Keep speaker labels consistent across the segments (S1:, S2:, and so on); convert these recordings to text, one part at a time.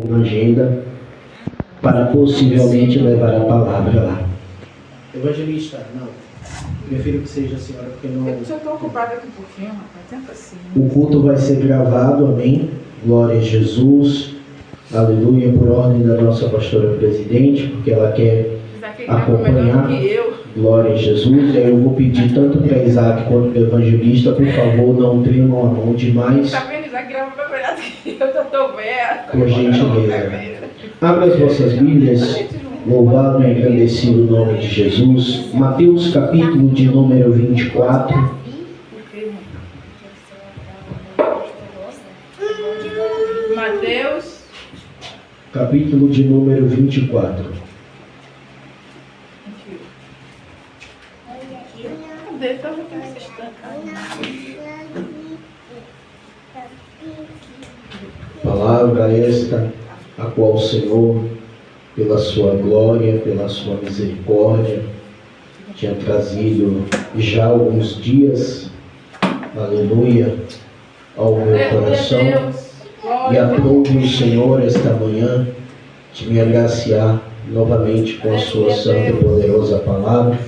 S1: na agenda para possivelmente levar a palavra lá. Evangelista, não. Prefiro que seja a senhora, porque não...
S2: Eu já estou ocupada aqui um pouquinho, rapaz. Tenta assim.
S1: O culto vai ser gravado, amém? Glória a Jesus. Aleluia, por ordem da nossa pastora presidente, porque ela quer acompanhar. Glória a Jesus. Eu vou pedir tanto para Isaac quanto para o evangelista, por favor, não tremam a mão demais.
S2: Tá vendo, Isaac grava mais melhor do que eu, já estou velha.
S1: Por gentileza. Abra as vossas Bíblias. Louvado e engrandecido o nome de Jesus. Mateus capítulo de número 24.
S2: Mateus
S1: Capítulo de número 24.
S2: Cadê? Estava aqui nesse instante.
S1: Palavra esta, a qual o Senhor, pela sua glória, pela sua misericórdia, tinha trazido já há alguns dias, aleluia, ao meu coração. E aprove o Senhor esta manhã de me agraciar novamente com a sua santa e poderosa palavra.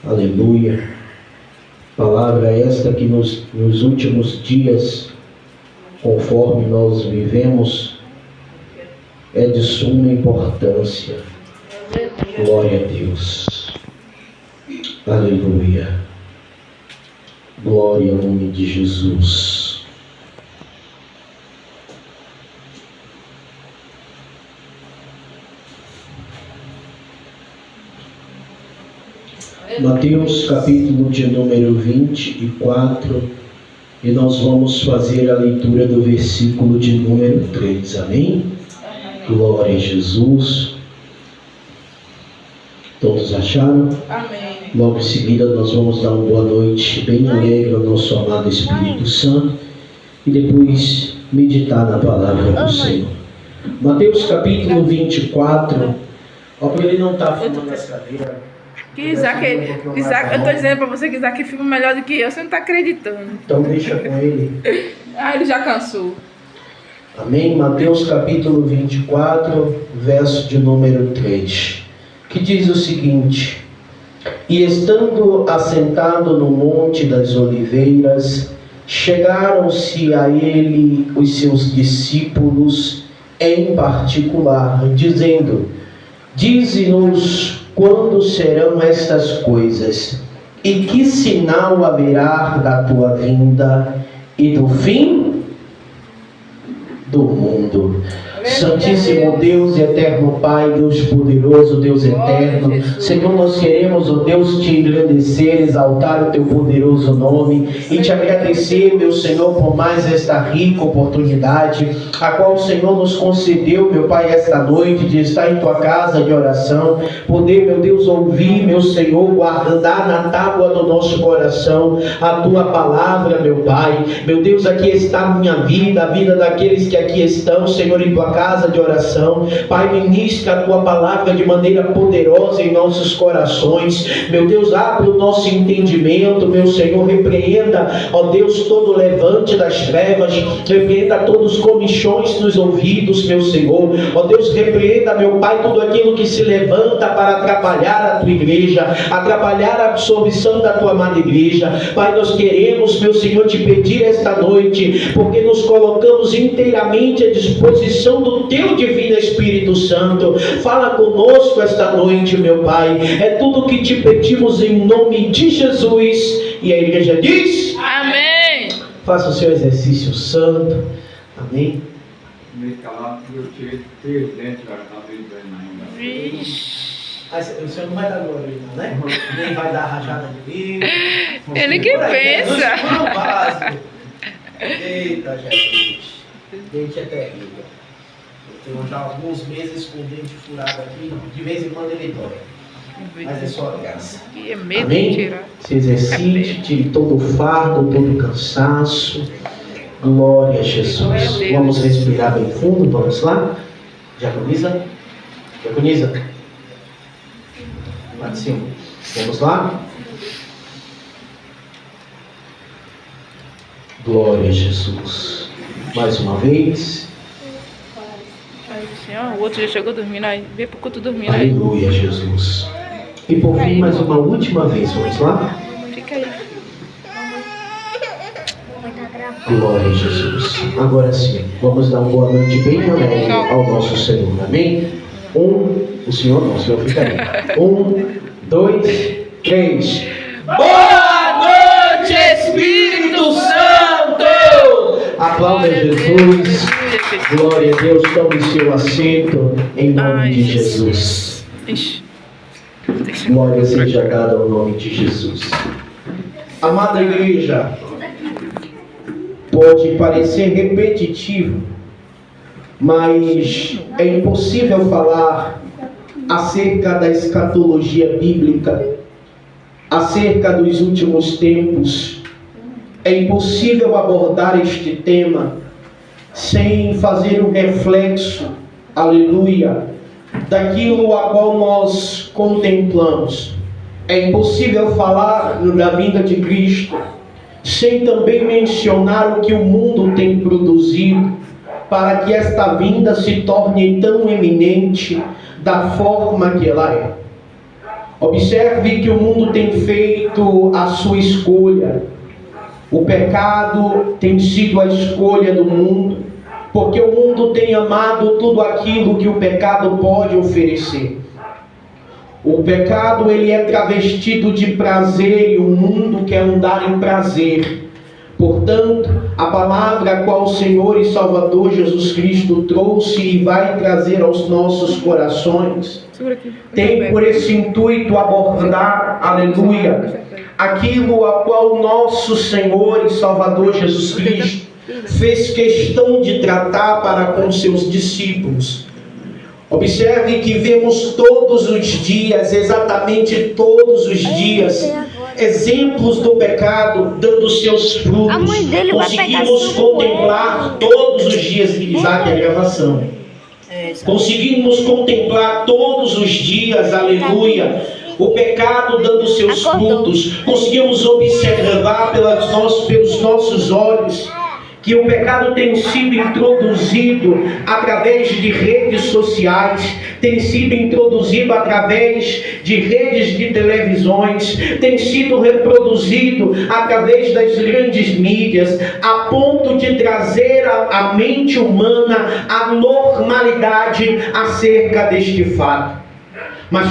S1: Aleluia. Palavra esta que nos últimos dias, conforme nós vivemos, é de suma importância. Glória a Deus. Aleluia. Glória ao nome de Jesus. Mateus capítulo de número 24, e nós vamos fazer a leitura do versículo de número 3, amém? Glória a Jesus. Todos acharam?
S2: Amém.
S1: Logo em seguida nós vamos dar uma boa noite bem alegre ao nosso amado Espírito Santo e depois meditar na palavra do Senhor. Mateus capítulo 24, ó, para ele não estar fumando as cadeiras.
S2: Que Isaac, eu estou dizendo para você que Isaac filma melhor do que eu, você não está acreditando.
S1: Então deixa com ele.
S2: Ele já cansou.
S1: Amém? Mateus capítulo 24, verso de número 3, que diz o seguinte: E estando assentado no Monte das Oliveiras, chegaram-se a ele os seus discípulos em particular, dizendo: Dize-nos quando serão estas coisas, e que sinal haverá da tua vinda e do fim do mundo. Santíssimo Deus e eterno Pai, Deus poderoso, Deus eterno, Senhor, nós queremos, ó Deus, te engrandecer, exaltar o teu poderoso nome e te agradecer, meu Senhor, por mais esta rica oportunidade, a qual o Senhor nos concedeu, meu Pai, esta noite, de estar em tua casa de oração, poder, meu Deus, ouvir, meu Senhor, guardar na tábua do nosso coração a tua palavra, meu Pai. Meu Deus, aqui está a minha vida, a vida daqueles que aqui estão, Senhor, em tua casa de oração. Pai, ministra a tua palavra de maneira poderosa em nossos corações. Meu Deus, abre o nosso entendimento, meu Senhor, repreenda, ó Deus, todo levante das trevas, repreenda todos os comichões nos ouvidos, meu Senhor. Ó Deus, repreenda, meu Pai, tudo aquilo que se levanta para atrapalhar a tua igreja, atrapalhar a absorção da tua amada igreja. Pai, nós queremos, meu Senhor, te pedir esta noite, porque nos colocamos inteiramente à disposição do teu divino Espírito Santo. Fala conosco esta noite, meu Pai. É tudo que te pedimos em nome de Jesus. E a igreja diz: Amém. Faça o seu exercício santo. Amém.
S3: Meio calado, eu tirei 3 dentes da cabeça ainda.
S1: O senhor não vai dar glória, não, né? Nem vai dar rajada de livro.
S2: Ele que pensa.
S1: Eita, Jesus. Dente é terrível. Eu tenho já alguns meses com o dente furado aqui. De vez em quando ele dói. Mas é só graça.
S2: Que é medo
S1: Amém?
S2: de tirar.
S1: Se exercite, tire todo o fardo, todo o cansaço. Glória a Jesus. Vamos respirar bem fundo, vamos lá? Diaconisa? Diaconisa? Lá de cima. Vamos lá? Glória a Jesus. Mais uma vez.
S2: Aí, assim, ó, o outro já chegou dormindo aí. Vem pro culto dormindo aí.
S1: Aleluia, Jesus. E por fim, mais uma última vez, vamos lá?
S2: Fica aí.
S1: Glória a Jesus. Agora sim, vamos dar uma boa noite bem alegre ao nosso Senhor. Amém? O Senhor não, o Senhor fica aí. 1, 2, 3. Boa noite, Espírito Santo! Aplauda Jesus. Glória a Deus. Tome seu assento em nome de Jesus.
S2: Ixi.
S1: Glória seja dada ao nome de Jesus. Amada igreja, pode parecer repetitivo, mas é impossível falar acerca da escatologia bíblica, acerca dos últimos tempos. É impossível abordar este tema sem fazer um reflexo, aleluia, daquilo a qual nós contemplamos. É impossível falar da vinda de Cristo sem também mencionar o que o mundo tem produzido para que esta vinda se torne tão eminente da forma que ela é. Observe que o mundo tem feito a sua escolha. O pecado tem sido a escolha do mundo, porque o mundo tem amado tudo aquilo que o pecado pode oferecer. O pecado, ele é travestido de prazer e o mundo quer andar em prazer. Portanto, a palavra a qual o Senhor e Salvador Jesus Cristo trouxe e vai trazer aos nossos corações tem por esse intuito abordar, aleluia, aquilo a qual o nosso Senhor e Salvador Jesus Cristo fez questão de tratar para com seus discípulos. Observe que vemos todos os dias, exatamente todos os dias, exemplos do pecado dando seus frutos. Conseguimos contemplar todos os dias, Isaac, a gravação. Conseguimos contemplar todos os dias, aleluia, o pecado dando seus frutos. Conseguimos observar pelos nossos olhos que o pecado tem sido introduzido através de redes sociais, tem sido introduzido através de redes de televisões, tem sido reproduzido através das grandes mídias, a ponto de trazer à mente humana a normalidade acerca deste fato. Mas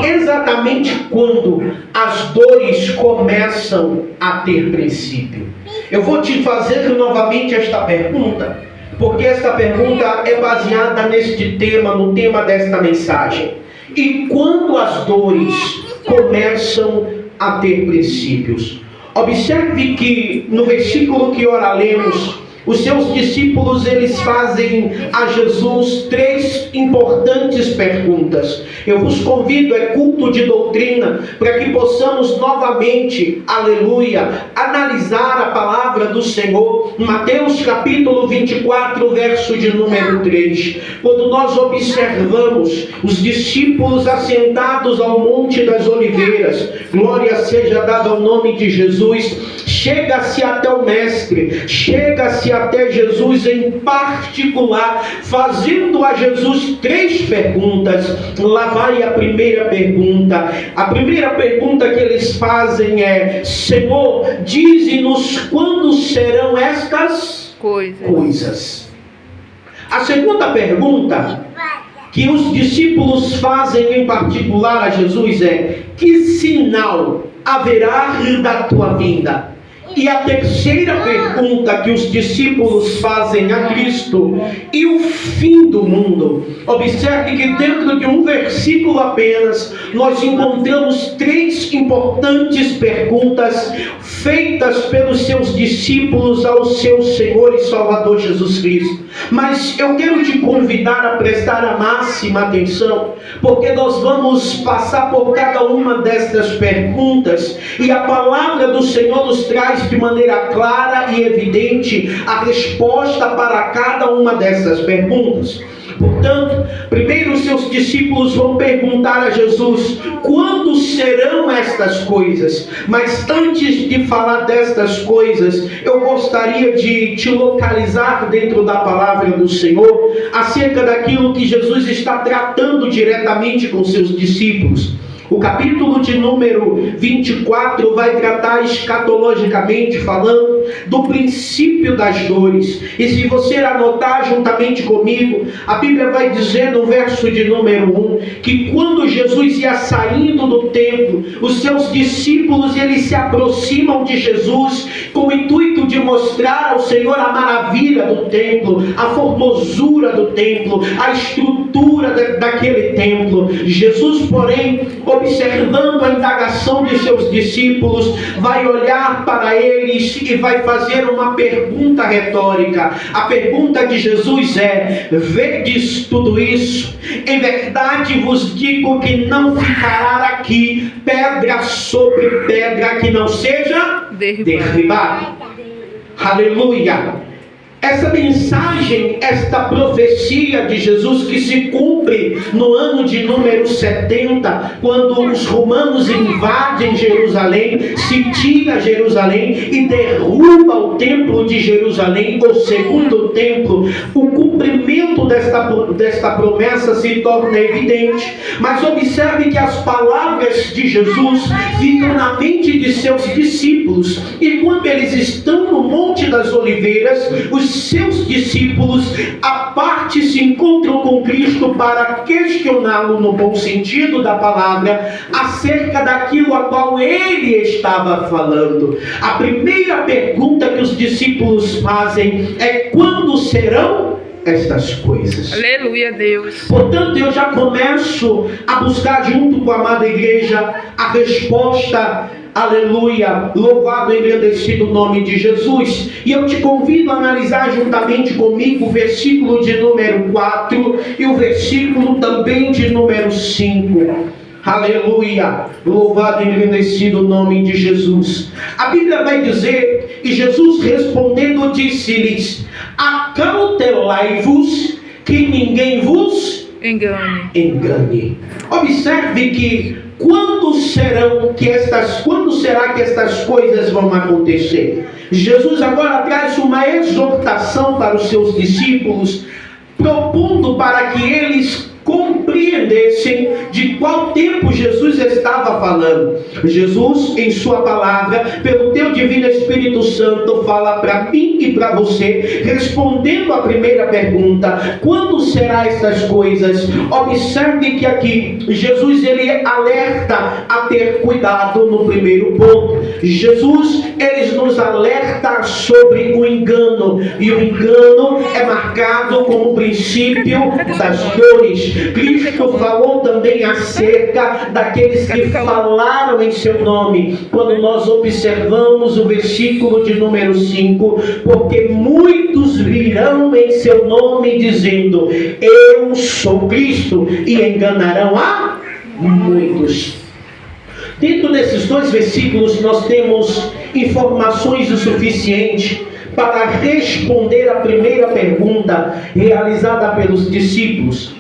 S1: exatamente quando as dores começam a ter princípio? Eu vou te fazer novamente esta pergunta, porque esta pergunta é baseada neste tema, no tema desta mensagem. E quando as dores começam a ter princípios? Observe que no versículo que ora lemos, os seus discípulos, eles fazem a Jesus 3 importantes perguntas. Eu vos convido, é culto de doutrina, para que possamos novamente, aleluia, analisar a palavra do Senhor. Mateus capítulo 24, verso de número 3. Quando nós observamos os discípulos assentados ao Monte das Oliveiras, glória seja dada ao nome de Jesus, chega-se até o Mestre, chega-se até Jesus em particular, fazendo a Jesus 3 perguntas. Lá vai a primeira pergunta. A primeira pergunta que eles fazem é: Senhor, dize-nos quando serão estas coisas. A segunda pergunta que os discípulos fazem em particular a Jesus é: que sinal haverá da tua vinda? E a terceira pergunta que os discípulos fazem a Cristo: e o fim do mundo? Observe que dentro de um versículo apenas, nós encontramos 3 importantes perguntas feitas pelos seus discípulos ao seu Senhor e Salvador Jesus Cristo. Mas eu quero te convidar a prestar a máxima atenção, porque nós vamos passar por cada uma destas perguntas, e a palavra do Senhor nos traz de maneira clara e evidente a resposta para cada uma dessas perguntas. Portanto, primeiro os seus discípulos vão perguntar a Jesus: quando serão estas coisas? Mas antes de falar destas coisas, eu gostaria de te localizar dentro da palavra do Senhor acerca daquilo que Jesus está tratando diretamente com seus discípulos. O capítulo de número 24 vai tratar escatologicamente falando do princípio das dores. E se você anotar juntamente comigo, a Bíblia vai dizer no verso de número 1 que quando Jesus ia saindo do templo, os seus discípulos eles se aproximam de Jesus com o intuito de mostrar ao Senhor a maravilha do templo, a formosura do templo, a estrutura daquele templo. Jesus, porém, observando a indagação de seus discípulos, vai olhar para eles e vai fazer uma pergunta retórica. A pergunta de Jesus é: vedes tudo isso? Em verdade vos digo que não ficará aqui pedra sobre pedra que não seja derribada. Aleluia! Essa mensagem, esta profecia de Jesus que se cumpre no ano de número 70, quando os romanos invadem Jerusalém, sitiam Jerusalém e derruba o templo de Jerusalém, o segundo templo, o cumprimento desta promessa se torna evidente. Mas observe que as palavras de Jesus ficam na mente de seus discípulos, e quando eles estão no Monte das Oliveiras, os seus discípulos à parte se encontram com Cristo para questioná-lo no bom sentido da palavra acerca daquilo a qual ele estava falando. A primeira pergunta que os discípulos fazem é: quando serão estas coisas?
S2: Aleluia, Deus.
S1: Portanto, eu já começo a buscar junto com a amada igreja a resposta. Aleluia, louvado e engrandecido o nome de Jesus. E eu te convido a analisar juntamente comigo o versículo de número 4 e o versículo também de número 5. Aleluia, louvado e engrandecido o nome de Jesus. A Bíblia vai dizer: e Jesus respondendo disse-lhes: acautelai-vos que ninguém vos engane. Observe que quando será que estas coisas vão acontecer? Jesus agora traz uma exortação para os seus discípulos, propondo para que eles compreendessem de qual tempo Jesus estava falando. Jesus, em sua palavra, pelo teu divino Espírito Santo, fala para mim e para você, respondendo a primeira pergunta: quando será estas coisas? Observe que aqui Jesus ele alerta a ter cuidado no primeiro ponto. Jesus ele nos alerta sobre o engano, e o engano é marcado como princípio das dores. Cristo falou também acerca daqueles que falaram em seu nome. Quando nós observamos o versículo de número 5, porque muitos virão em seu nome dizendo: eu sou Cristo, e enganarão a muitos. Dentro desses dois versículos nós temos informações o suficiente para responder a primeira pergunta realizada pelos discípulos: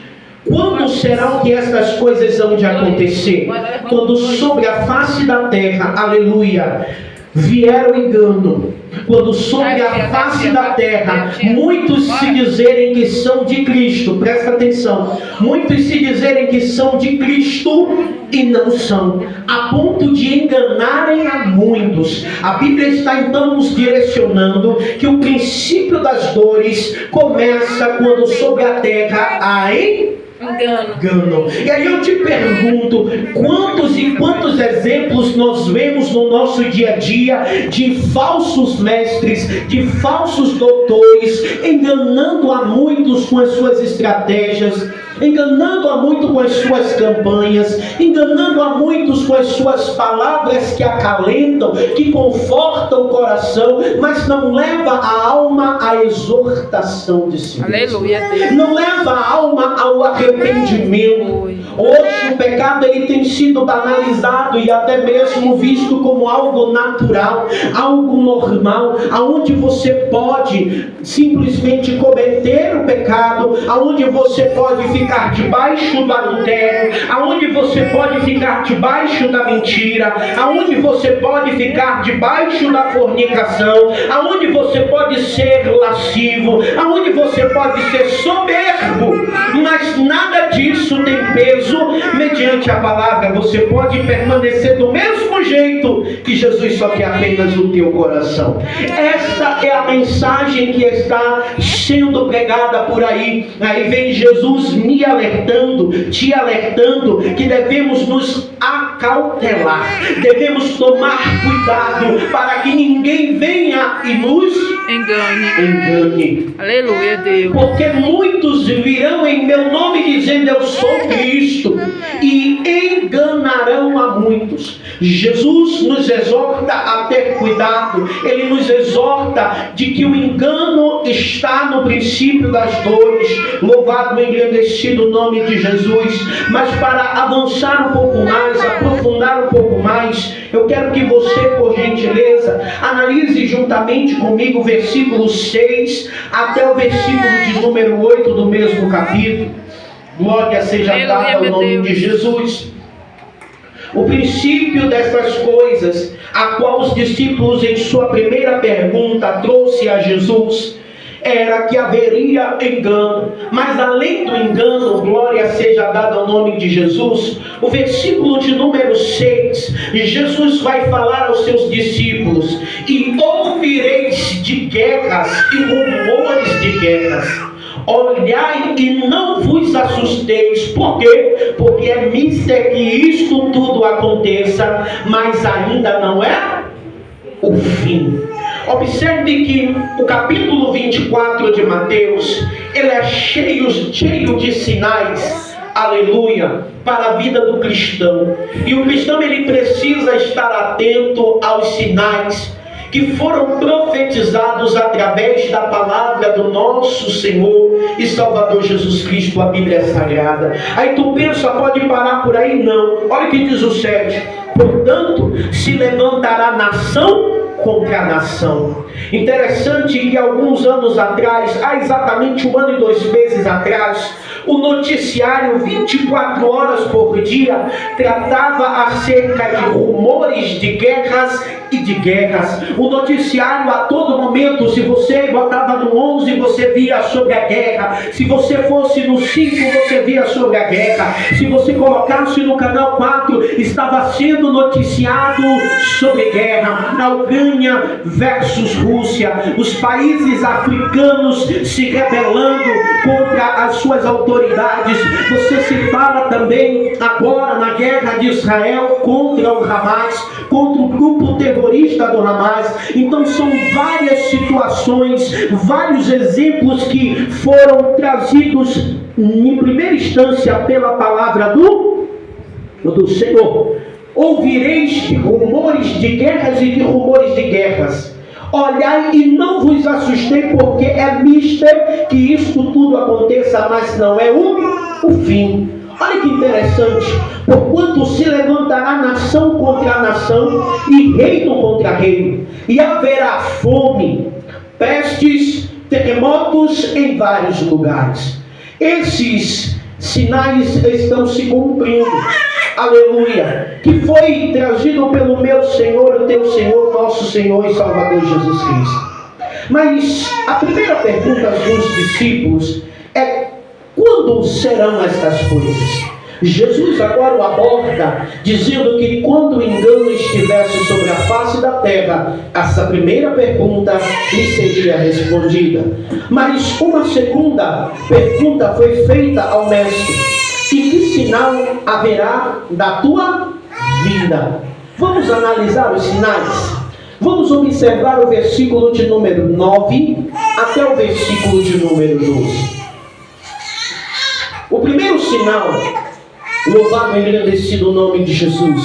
S1: quando serão que estas coisas hão de acontecer? Quando sobre a face da terra, aleluia, vier o engano. Quando sobre a face da terra muitos se dizerem que são de Cristo, presta atenção, muitos se dizerem que são de Cristo e não são, a ponto de enganarem a muitos. A Bíblia está então nos direcionando que o princípio das dores começa quando sobre a terra há engano. E aí eu te pergunto: quantos e quantos exemplos nós vemos no nosso dia a dia de falsos mestres, de falsos doutores, enganando a muitos com as suas estratégias, enganando a muitos com as suas campanhas, enganando a muitos com as suas palavras que acalentam, que confortam o coração, mas não leva a alma à exortação de si mesmo.
S2: Aleluia, Deus.
S1: Não leva a alma ao arrependimento arrependimento. Hoje o pecado ele tem sido banalizado e até mesmo visto como algo natural, algo normal, aonde você pode simplesmente cometer o pecado, aonde você pode ficar debaixo do adultério, aonde você pode ficar debaixo da mentira, aonde você pode ficar debaixo da fornicação, aonde você pode ser lascivo, aonde você pode ser soberbo, mas nada disso tem peso mediante a palavra. Você pode permanecer do mesmo jeito que Jesus só quer apenas o teu coração. Esta é a mensagem que está sendo pregada por aí. Aí vem Jesus me alertando, te alertando que devemos nos acautelar, devemos tomar cuidado para que ninguém venha e nos engane.
S2: Aleluia, Deus.
S1: Porque muitos virão em meu nome dizendo eu sou Cristo e enganarão a muitos. Jesus nos exorta a ter cuidado. Ele nos exorta de que o engano está no princípio das dores. Louvado e engrandecido o nome de Jesus. Mas para avançar um pouco mais, aprofundar um pouco mais, eu quero que você, por gentileza, analise juntamente comigo o versículo 6 até o versículo de número 8 do mesmo capítulo. Glória seja dada ao nome de Jesus. O princípio dessas coisas, a qual os discípulos em sua primeira pergunta trouxe a Jesus, era que haveria engano. Mas além do engano, glória seja dada ao nome de Jesus, o versículo de número 6, Jesus vai falar aos seus discípulos: e ouvireis de guerras e rumores de guerras. Olhai e não vos assusteis. Por quê? Porque é mister que isto tudo aconteça, mas ainda não é o fim. Observe que o capítulo 24 de Mateus, ele é cheio de sinais, aleluia, para a vida do cristão. E o cristão ele precisa estar atento aos sinais que foram profetizados através da palavra do nosso Senhor e Salvador Jesus Cristo, a Bíblia Sagrada. Aí tu pensa, pode parar por aí? Não. Olha o que diz o 7. Portanto, se levantará nação contra a nação. Interessante que alguns anos atrás, há exatamente 1 ano e 2 meses atrás, o noticiário 24 horas por dia tratava acerca de rumores de guerras e de guerras. O noticiário a todo momento, se você botava no 11, você via sobre a guerra. Se você fosse no 5, você via sobre a guerra. Se você colocasse no canal 4, estava sendo noticiado sobre guerra. Na Ucrânia versus Rússia, os países africanos se rebelando contra as suas autoridades. Você se fala também agora na guerra de Israel contra o Hamas, contra o grupo terrorista do Hamas. Então são várias situações, vários exemplos que foram trazidos em primeira instância pela palavra do Senhor. Ouvireis de rumores de guerras e de rumores de guerras. Olhai e não vos assustei, porque é mister que isto tudo aconteça, mas não é o fim. Olha que interessante. Porquanto se levantará nação contra nação e reino contra reino, e haverá fome, pestes, terremotos em vários lugares. Esses sinais estão se cumprindo. Aleluia, que foi trazido pelo meu Senhor, o teu Senhor, nosso Senhor e Salvador Jesus Cristo. Mas a primeira pergunta dos discípulos é: quando serão estas coisas? Jesus agora o aborda, dizendo que quando o engano estivesse sobre a face da terra, essa primeira pergunta lhe seria respondida. Mas uma segunda pergunta foi feita ao mestre: e que sinal haverá da tua vinda? Vamos analisar os sinais. Vamos observar o versículo de número 9 até o versículo de número 12. O primeiro sinal, louvado e engrandecido o nome de Jesus,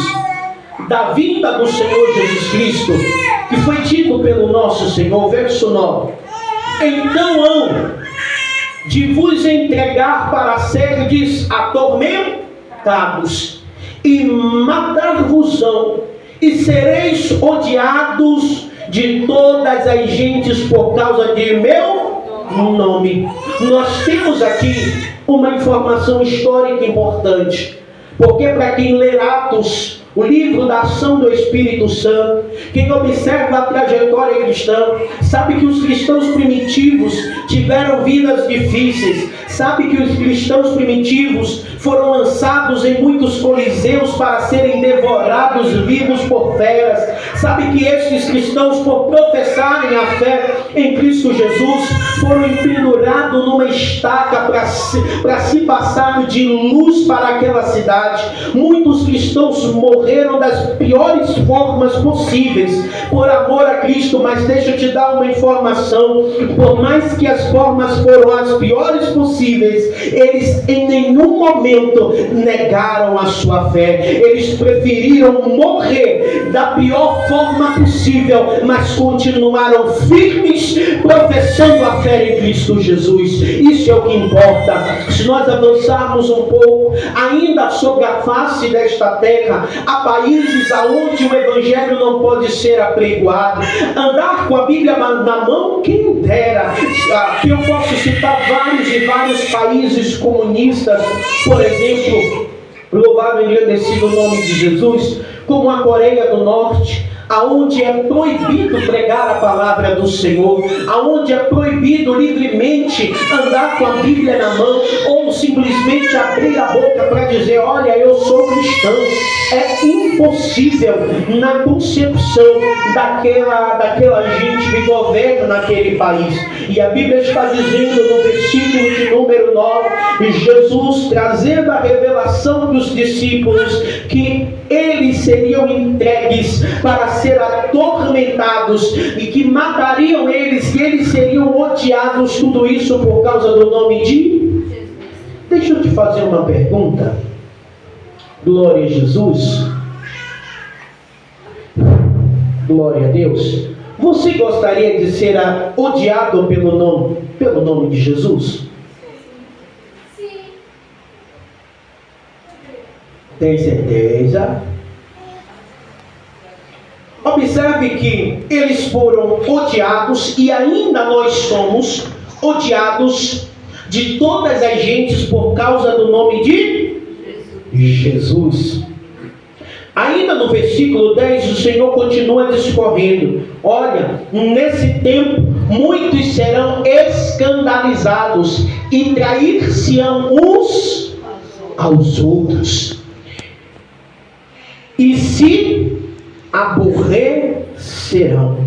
S1: da vinda do Senhor Jesus Cristo, que foi dito pelo nosso Senhor, verso 9: então hão de vos entregar para serdes atormentados, e matar-vos-ão, e sereis odiados de todas as gentes por causa de meu nome. Nós temos aqui uma informação histórica importante, porque para quem lê Atos, o livro da ação do Espírito Santo, quem observa a trajetória cristã, sabe que os cristãos primitivos tiveram vidas difíceis, sabe que os cristãos primitivos foram lançados em muitos coliseus para serem devorados vivos por feras, sabe que estes cristãos, por professarem a fé em Cristo Jesus, foram pendurados numa estaca para se passar de luz para aquela cidade. Muitos cristãos morreram das piores formas possíveis por amor a Cristo, mas deixa eu te dar uma informação: por mais que as formas foram as piores possíveis, eles em nenhum momento negaram a sua fé. Eles preferiram morrer da pior forma possível, mas continuaram firmes, professando a fé em Cristo Jesus. Isso é o que importa. Se nós avançarmos um pouco ainda sobre a face desta terra, há países aonde o evangelho não pode ser apregoado. Andar com a Bíblia na mão, quem dera. Que eu posso citar vários e vários países comunistas, por exemplo, louvado e engrandecido o nome de Jesus, como a Coreia do Norte, aonde é proibido pregar a palavra do Senhor, aonde é proibido livremente andar com a Bíblia na mão, ou simplesmente abrir a boca para dizer: olha, eu sou cristão. É impossível na concepção daquela gente que governa naquele país. E a Bíblia está dizendo no versículo de número 9, Jesus trazendo a revelação para os discípulos que eles seriam entregues para ser atormentados e que matariam eles, que eles seriam odiados, tudo isso por causa do nome de Jesus. Deixa eu te fazer uma pergunta. Glória a Jesus. Glória a Deus. Você gostaria de ser odiado pelo nome de Jesus? Sim. Tem certeza? Observe que eles foram odiados e ainda nós somos odiados de todas as gentes por causa do nome de Jesus. Ainda no versículo 10, o Senhor continua discorrendo: olha, nesse tempo muitos serão escandalizados e trair-se-ão uns aos outros, e se aborrecerão.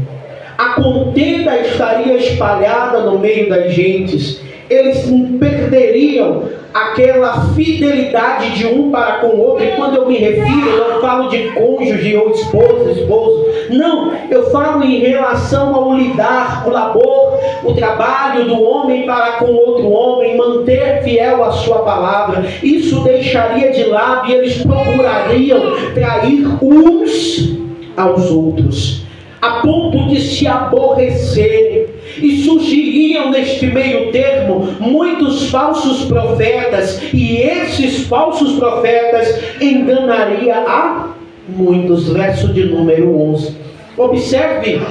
S1: A contenda estaria espalhada no meio das gentes. Eles perderiam aquela fidelidade de um para com o outro. E quando eu me refiro, eu não falo de cônjuge ou esposo. Não, eu falo em relação ao lidar, o labor, o trabalho do homem para com outro homem, manter fiel a sua palavra. Isso deixaria de lado e eles procurariam trair uns aos outros, a ponto de se aborrecerem. E surgiriam neste meio termo muitos falsos profetas, e esses falsos profetas enganariam a muitos. Verso de número 11. Observe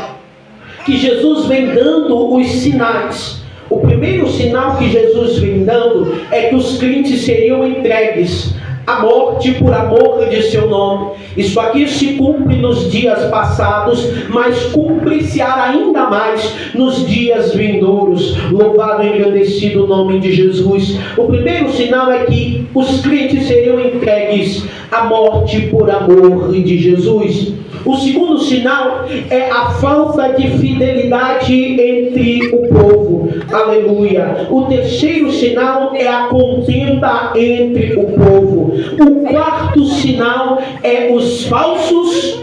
S1: que Jesus vem dando os sinais. O primeiro sinal que Jesus vem dando é que os crentes seriam entregues a morte por amor de seu nome. Isso aqui se cumpre nos dias passados, mas cumpre-se-á ainda mais nos dias vindouros. Louvado e engrandecido o nome de Jesus. O primeiro sinal é que os crentes seriam entregues à morte por amor de Jesus. O segundo sinal é a falta de fidelidade entre o povo. Aleluia. O terceiro sinal é a contenda entre o povo. O quarto sinal é os falsos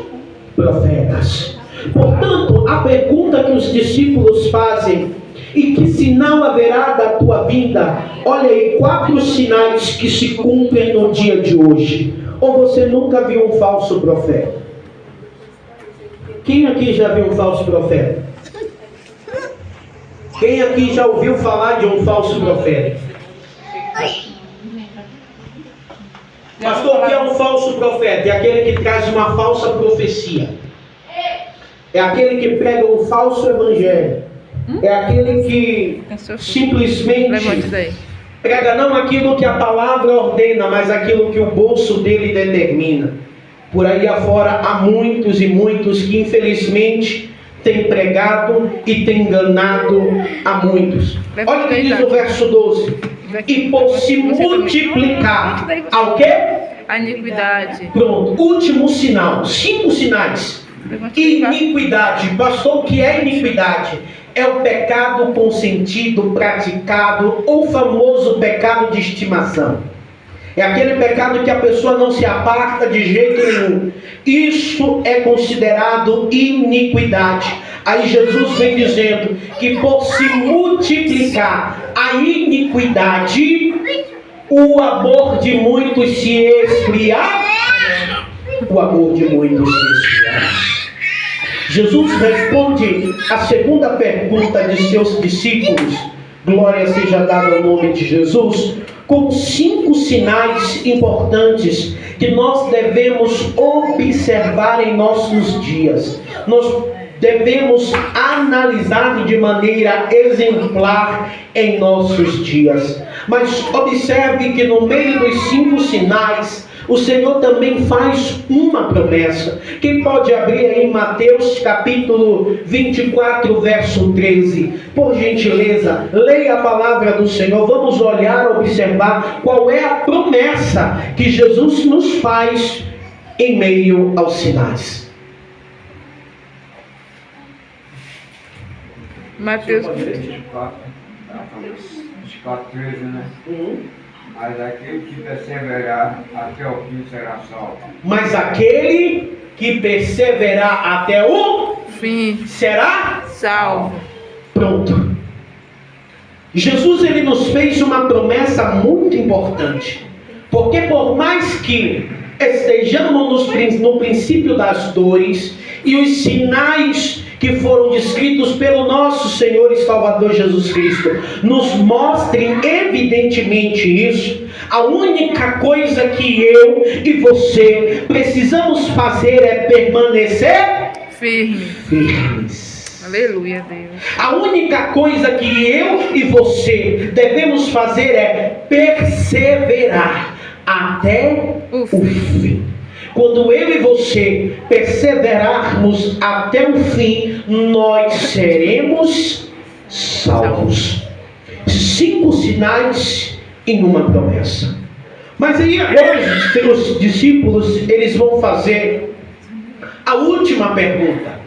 S1: profetas. Portanto, a pergunta que os discípulos fazem: e que sinal haverá da tua vinda? Olha aí, 4 sinais que se cumprem no dia de hoje. Ou você nunca viu um falso profeta? Quem aqui já viu um falso profeta? Quem aqui já ouviu falar de um falso profeta? Pastor, o que é um falso profeta? É aquele que traz uma falsa profecia. É aquele que prega um falso evangelho. É aquele que simplesmente prega não aquilo que a palavra ordena, mas aquilo que o bolso dele determina. Por aí afora há muitos e muitos que infelizmente têm pregado e têm enganado a muitos. Olha o que diz o verso 12. E por se multiplicar ao quê?
S2: A iniquidade.
S1: Pronto, último sinal, 5 sinais. Iniquidade. Pastor, o que é iniquidade? É o pecado consentido, praticado, ou famoso pecado de estimação. É aquele pecado que a pessoa não se aparta de jeito nenhum. Isso é considerado iniquidade. Aí Jesus vem dizendo que por se multiplicar a iniquidade, o amor de muitos se esfriar. O amor de muitos se esfriar. Jesus responde a segunda pergunta de seus discípulos, glória seja dada ao nome de Jesus, com 5 sinais importantes que nós devemos observar em nossos dias. Nós devemos analisar de maneira exemplar em nossos dias. Mas observe que no meio dos 5 sinais, o Senhor também faz uma promessa. Quem pode abrir aí em Mateus capítulo 24, verso 13? Por gentileza, leia a palavra do Senhor. Vamos olhar, observar qual é a promessa que Jesus nos faz em meio aos sinais.
S2: Mateus
S3: 24, 13, né? Mas aquele que perseverar até o fim será salvo.
S1: Mas aquele que perseverar até o
S2: fim
S1: será
S2: salvo.
S1: Pronto. Jesus ele nos fez uma promessa muito importante. Porque por mais que estejamos no princípio das dores e os sinais que foram descritos pelo nosso Senhor e Salvador Jesus Cristo nos mostrem evidentemente isso, a única coisa que eu e você precisamos fazer é permanecer firmes.
S2: Aleluia, Deus.
S1: A única coisa que eu e você devemos fazer é perseverar até o fim. Quando eu e você perseverarmos até o fim, nós seremos salvos. 5 sinais em uma promessa. Mas aí agora os discípulos eles vão fazer a última pergunta.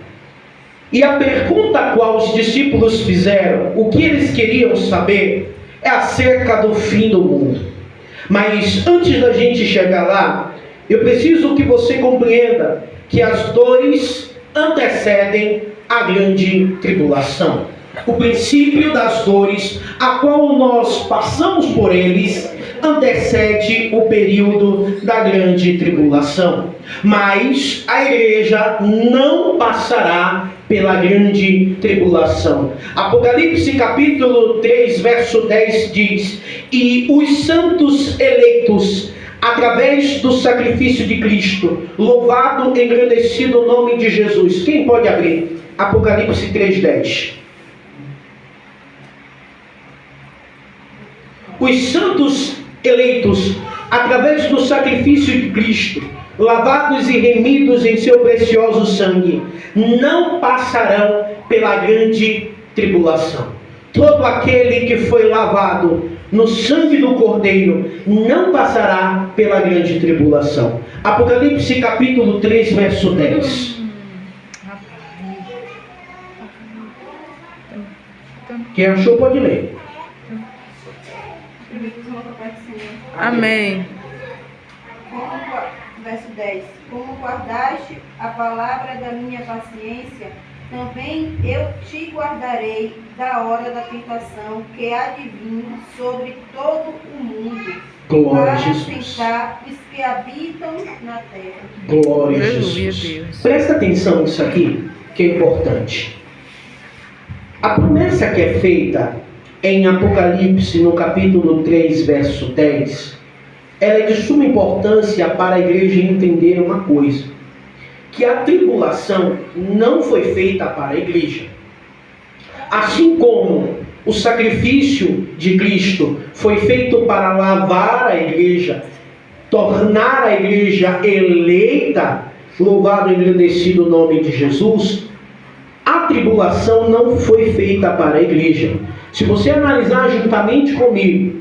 S1: E a pergunta a qual os discípulos fizeram, o que eles queriam saber, é acerca do fim do mundo. Mas antes da gente chegar lá, eu preciso que você compreenda que as dores antecedem a grande tribulação. O princípio das dores, a qual nós passamos por eles, antecede o período da grande tribulação. Mas a igreja não passará pela grande tribulação. Apocalipse capítulo 3, verso 10 diz: e os santos eleitos, através do sacrifício de Cristo, louvado e engrandecido o nome de Jesus. Quem pode abrir? Apocalipse 3:10. Os santos eleitos, através do sacrifício de Cristo, lavados e remidos em seu precioso sangue, não passarão pela grande tribulação. Todo aquele que foi lavado no sangue do Cordeiro não passará pela grande tribulação. Apocalipse capítulo 3, verso 10. Quem achou pode ler.
S2: Amém.
S4: Verso 10. Como guardaste a palavra da minha paciência, também eu te guardarei da hora da tentação que há de vir sobre todo o mundo,
S1: Glória a
S4: para
S1: Jesus.
S4: tentar os que habitam na terra.
S1: Glória a
S2: Aleluia,
S1: Jesus.
S2: Deus.
S1: Presta atenção nisso aqui, que é importante. A promessa que é feita em Apocalipse, no capítulo 3, verso 10, ela é de suma importância para a igreja entender uma coisa: que a tribulação não foi feita para a igreja. Assim como o sacrifício de Cristo foi feito para lavar a igreja, tornar a igreja eleita, louvado e engrandecido o nome de Jesus, a tribulação não foi feita para a igreja. Se você analisar juntamente comigo,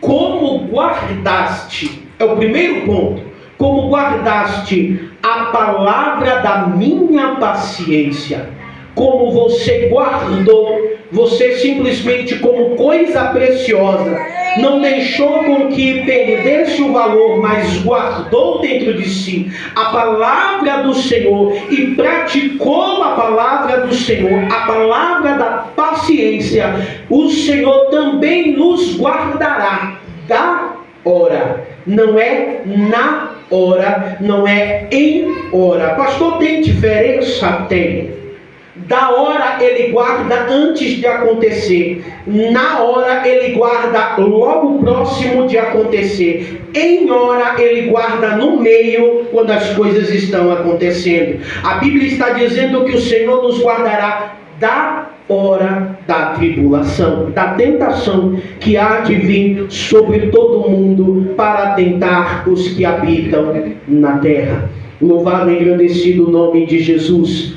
S1: como guardaste, é o primeiro ponto, como guardaste a palavra da minha paciência, como você guardou, você simplesmente como coisa preciosa, não deixou com que perdesse o valor, mas guardou dentro de si a palavra do Senhor e praticou a palavra do Senhor, a palavra da paciência, o Senhor também nos guardará da hora. Não é na hora, não é em hora. Pastor, tem diferença? Tem. Da hora ele guarda antes de acontecer. Na hora ele guarda logo próximo de acontecer. Em hora ele guarda no meio, quando as coisas estão acontecendo. A Bíblia está dizendo que o Senhor nos guardará da hora da tribulação, da tentação que há de vir sobre todo mundo para tentar os que habitam na terra. Louvado e engrandecido o nome de Jesus.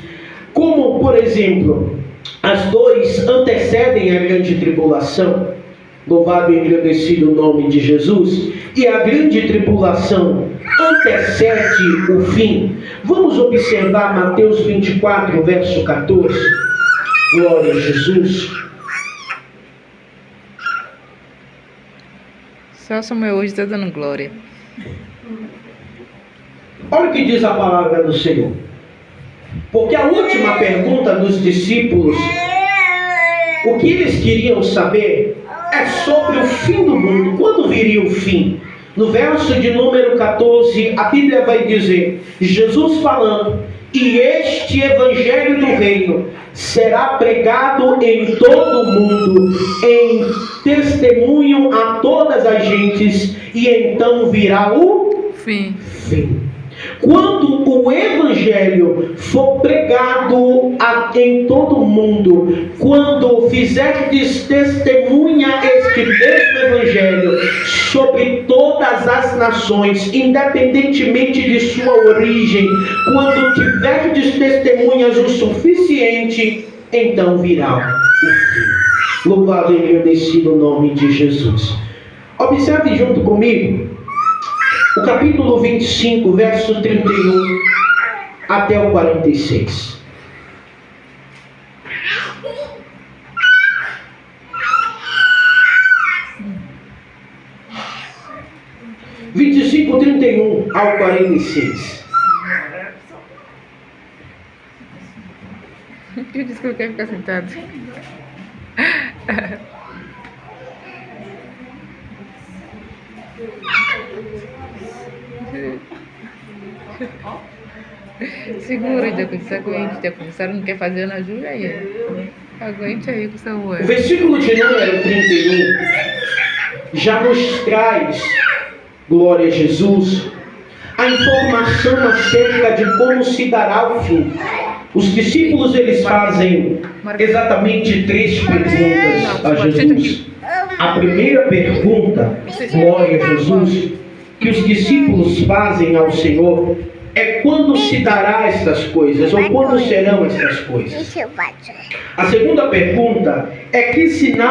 S1: Como, por exemplo, as dores antecedem a grande tribulação, louvado e engrandecido o nome de Jesus, e a grande tribulação antecede o fim. Vamos observar Mateus 24, verso 14. Glória a Jesus.
S2: Só Samuel hoje está dando glória.
S1: Olha o que diz a palavra do Senhor. Porque a última pergunta dos discípulos, o que eles queriam saber é sobre o fim do mundo. Quando viria o fim? No verso de número 14, a Bíblia vai dizer, Jesus falando, e este evangelho do reino será pregado em todo o mundo, em testemunho a todas as gentes, e então virá o fim. Quando o evangelho for pregado em todo o mundo, quando fizerdes testemunha este mesmo evangelho sobre todas as nações, independentemente de sua origem, quando tiverdes testemunhas o suficiente, então virá o fim. Louvado e engrandecido o nome de Jesus. Observe junto comigo o capítulo 25, verso 31 até o 46. (25, 31 ao 46).
S2: Eu disse que eu quero ficar sentado. Segura, Diaconissaro, não quer fazer na Júlia aí. Aguente aí com o Samuel.
S1: O versículo de número 31 já nos traz, glória a Jesus, a informação acerca de como se dará o fim. Os discípulos, eles fazem exatamente 3 perguntas a Jesus. A primeira pergunta, glória a Jesus, que os discípulos fazem ao Senhor é quando se dará estas coisas, ou quando serão estas coisas. A segunda pergunta é que sinal